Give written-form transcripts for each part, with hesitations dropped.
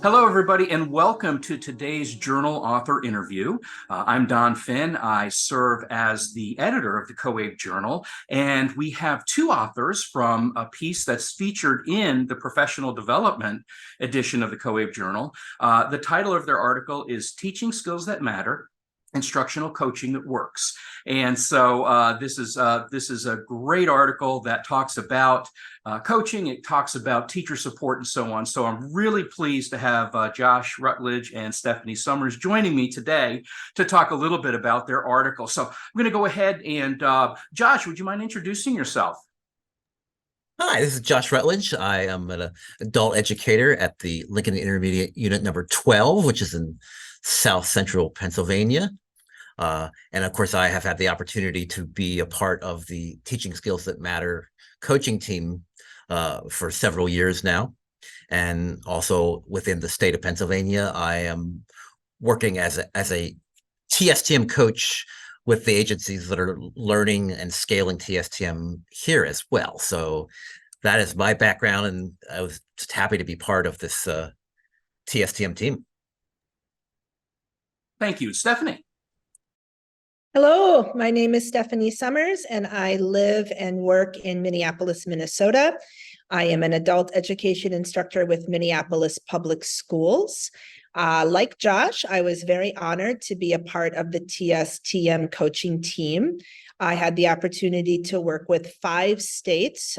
Hello, everybody, and welcome to today's journal author interview. I'm Don Finn. I serve as the editor of the COABE Journal, and we have two authors from a piece that's featured in the professional development edition of the COABE Journal. The title of their article is Teaching Skills That Matter, Instructional Coaching That Works. And so this is a great article that talks about coaching. It talks about teacher support and so on. So I'm really pleased to have Josh Rutledge and Stephanie Sommers joining me today to talk a little bit about their article. So I'm going to go ahead and Josh, would you mind introducing yourself? Hi, this is Josh Rutledge. I am an adult educator at the Lincoln Intermediate Unit number 12, which is in South Central Pennsylvania. And of course, I have had the opportunity to be a part of the Teaching Skills That Matter coaching team for several years now. And also within the state of Pennsylvania, I am working as a TSTM coach with the agencies that are learning and scaling TSTM here as well. So that is my background, and I was just happy to be part of this TSTM team. Thank you. Stephanie. Hello, my name is Stephanie Sommers, and I live and work in Minneapolis, Minnesota. I am an adult education instructor with Minneapolis Public Schools. Like Josh, I was very honored to be a part of the TSTM coaching team. I had the opportunity to work with 5 states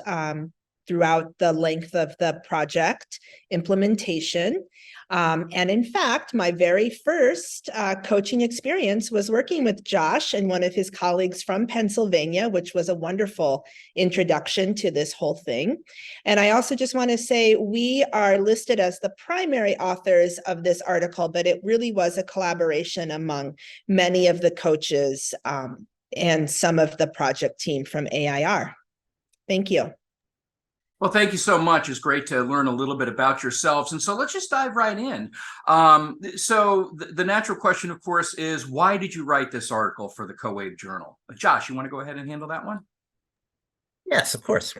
throughout the length of the project implementation. And in fact, my very first coaching experience was working with Josh and one of his colleagues from Pennsylvania, which was a wonderful introduction to this whole thing. And I also just want to say we are listed as the primary authors of this article, but it really was a collaboration among many of the coaches and some of the project team from AIR. Thank you. Well, thank you so much. It's great to learn a little bit about yourselves. And so let's just dive right in. So the natural question, of course, is why did you write this article for the COABE Journal? Josh, you want to go ahead and handle that one? Yes, of course.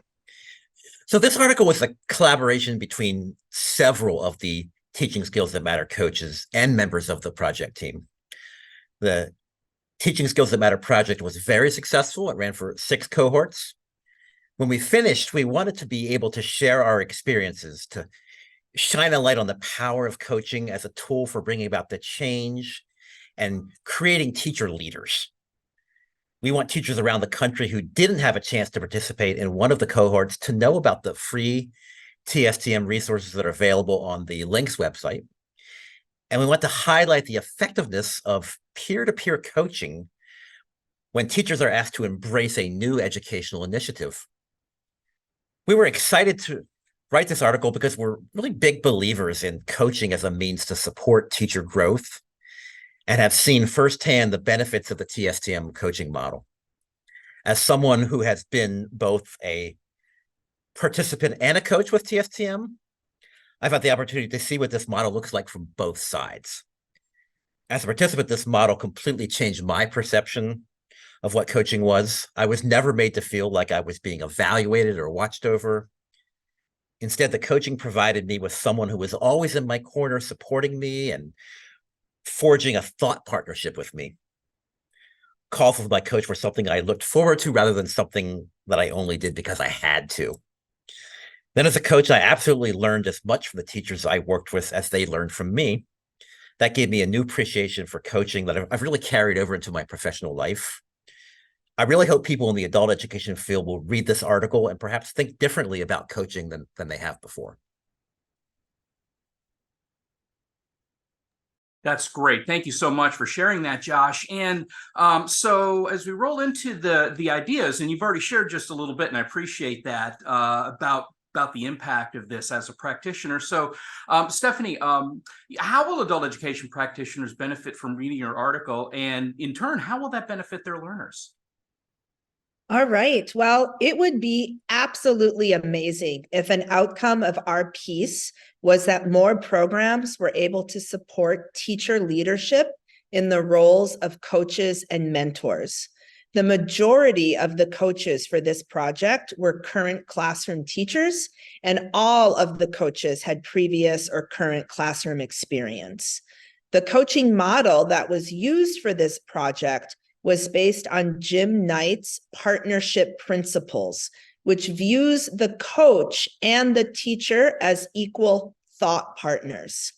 So this article was a collaboration between several of the Teaching Skills That Matter coaches and members of the project team. The Teaching Skills That Matter project was very successful. It ran for 6 cohorts. When we finished, we wanted to be able to share our experiences, to shine a light on the power of coaching as a tool for bringing about the change and creating teacher leaders. We want teachers around the country who didn't have a chance to participate in one of the cohorts to know about the free TSTM resources that are available on the Links website. And we want to highlight the effectiveness of peer-to-peer coaching when teachers are asked to embrace a new educational initiative. We were excited to write this article because we're really big believers in coaching as a means to support teacher growth and have seen firsthand the benefits of the TSTM coaching model. As someone who has been both a participant and a coach with TSTM, I've had the opportunity to see what this model looks like from both sides. As a participant, this model completely changed my perception of what coaching was. I was never made to feel like I was being evaluated or watched over. Instead, the coaching provided me with someone who was always in my corner, supporting me and forging a thought partnership with me. Calls with my coach were something I looked forward to rather than something that I only did because I had to. Then as a coach, I absolutely learned as much from the teachers I worked with as they learned from me. That gave me a new appreciation for coaching that I've really carried over into my professional life. I really hope people in the adult education field will read this article and perhaps think differently about coaching than they have before. That's great. Thank you so much for sharing that, Josh. And so as we roll into the ideas, and you've already shared just a little bit, and I appreciate that, about the impact of this as a practitioner. So Stephanie, how will adult education practitioners benefit from reading your article? And in turn, how will that benefit their learners? All right. Well, it would be absolutely amazing if an outcome of our piece was that more programs were able to support teacher leadership in the roles of coaches and mentors. The majority of the coaches for this project were current classroom teachers, and all of the coaches had previous or current classroom experience. The coaching model that was used for this project was based on Jim Knight's partnership principles, which views the coach and the teacher as equal thought partners.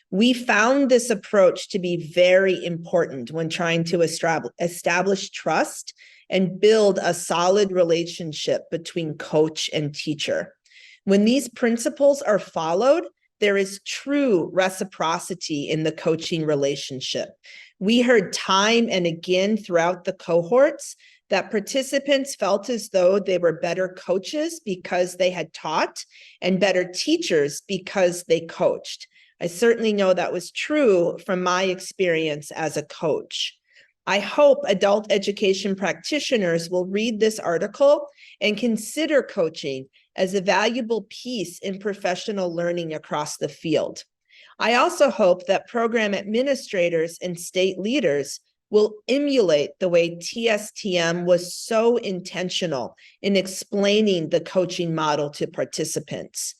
We found this approach to be very important when trying to establish trust and build a solid relationship between coach and teacher. When these principles are followed, there is true reciprocity in the coaching relationship. We heard time and again throughout the cohorts that participants felt as though they were better coaches because they had taught and better teachers because they coached. I certainly know that was true from my experience as a coach. I hope adult education practitioners will read this article and consider coaching as a valuable piece in professional learning across the field. I also hope that program administrators and state leaders will emulate the way TSTM was so intentional in explaining the coaching model to participants.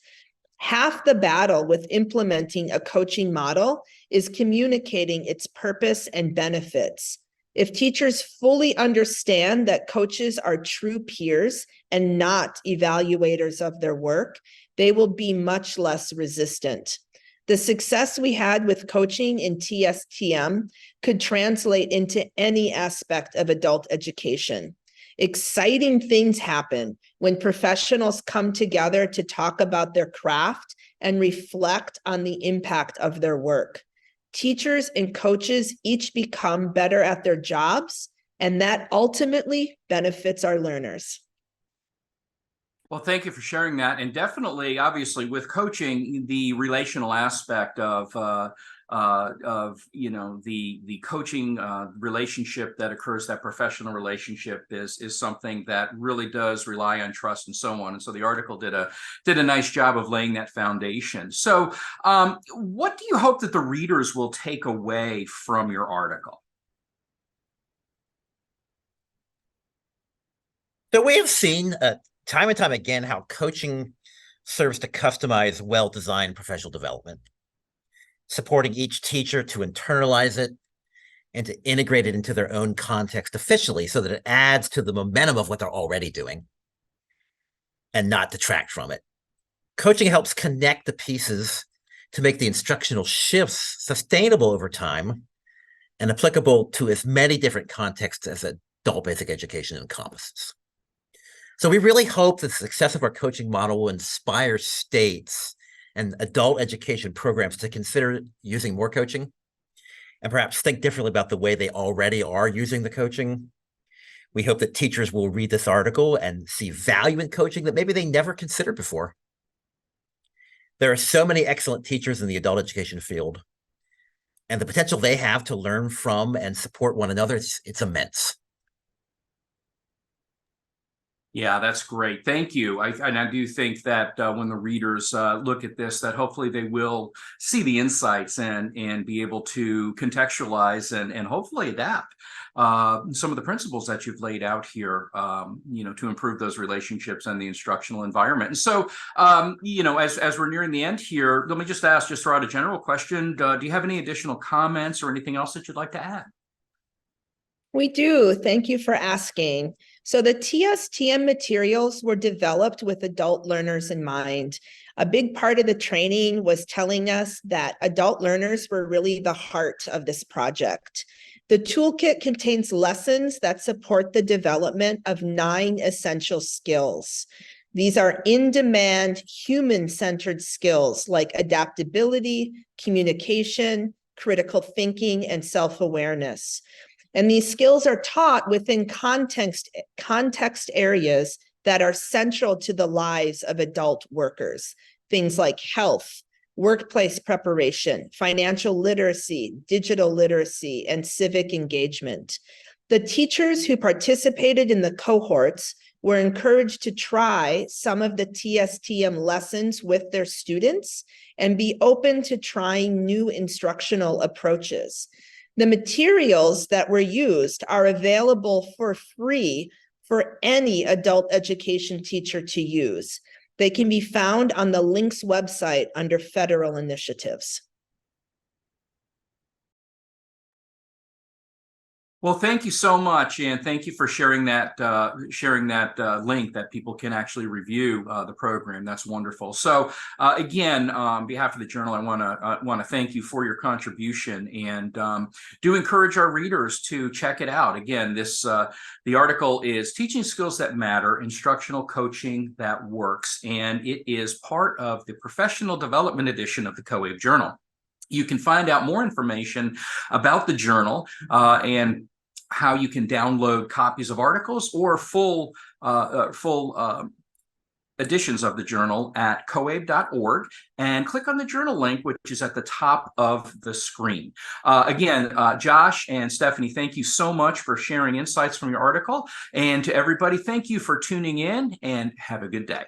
Half the battle with implementing a coaching model is communicating its purpose and benefits. If teachers fully understand that coaches are true peers and not evaluators of their work, they will be much less resistant. The success we had with coaching in TSTM could translate into any aspect of adult education. Exciting things happen when professionals come together to talk about their craft and reflect on the impact of their work. Teachers and coaches each become better at their jobs, and that ultimately benefits our learners. Well, thank you for sharing that. And definitely, obviously, with coaching, the relational aspect of the coaching relationship that occurs, that professional relationship is something that really does rely on trust and so on. And so the article did a nice job of laying that foundation. So what do you hope that the readers will take away from your article? So we have seen time and time again how coaching serves to customize well-designed professional development, supporting each teacher to internalize it and to integrate it into their own context efficiently so that it adds to the momentum of what they're already doing and not detract from it. Coaching helps connect the pieces to make the instructional shifts sustainable over time and applicable to as many different contexts as adult basic education encompasses. So we really hope that the success of our coaching model will inspire states and adult education programs to consider using more coaching and perhaps think differently about the way they already are using the coaching. We hope that teachers will read this article and see value in coaching that maybe they never considered before. There are so many excellent teachers in the adult education field, and the potential they have to learn from and support one another, it's immense. Yeah, that's great. Thank you. And I do think that when the readers look at this, that hopefully they will see the insights and be able to contextualize and hopefully adapt some of the principles that you've laid out here, to improve those relationships and the instructional environment. And so, as we're nearing the end here, let me just ask, just throw out a general question. Do you have any additional comments or anything else that you'd like to add? We do. Thank you for asking. So the TSTM materials were developed with adult learners in mind. A big part of the training was telling us that adult learners were really the heart of this project. The toolkit contains lessons that support the development of 9 essential skills. These are in-demand, human-centered skills like adaptability, communication, critical thinking, and self-awareness. And these skills are taught within context areas that are central to the lives of adult workers. Things like health, workplace preparation, financial literacy, digital literacy, and civic engagement. The teachers who participated in the cohorts were encouraged to try some of the TSTM lessons with their students and be open to trying new instructional approaches. The materials that were used are available for free for any adult education teacher to use. They can be found on the LINCS website under federal initiatives. Well, thank you so much, and thank you for sharing that link that people can actually review the program. That's wonderful. So, again, on behalf of the journal, I want to thank you for your contribution, and do encourage our readers to check it out. Again, the article is "Teaching Skills That Matter: Instructional Coaching That Works," and it is part of the Professional Development edition of the COABE Journal. You can find out more information about the journal and how you can download copies of articles or full editions of the journal at coabe.org, and click on the journal link, which is at the top of the screen. Again, Josh and Stephanie, thank you so much for sharing insights from your article. And to everybody, thank you for tuning in, and have a good day.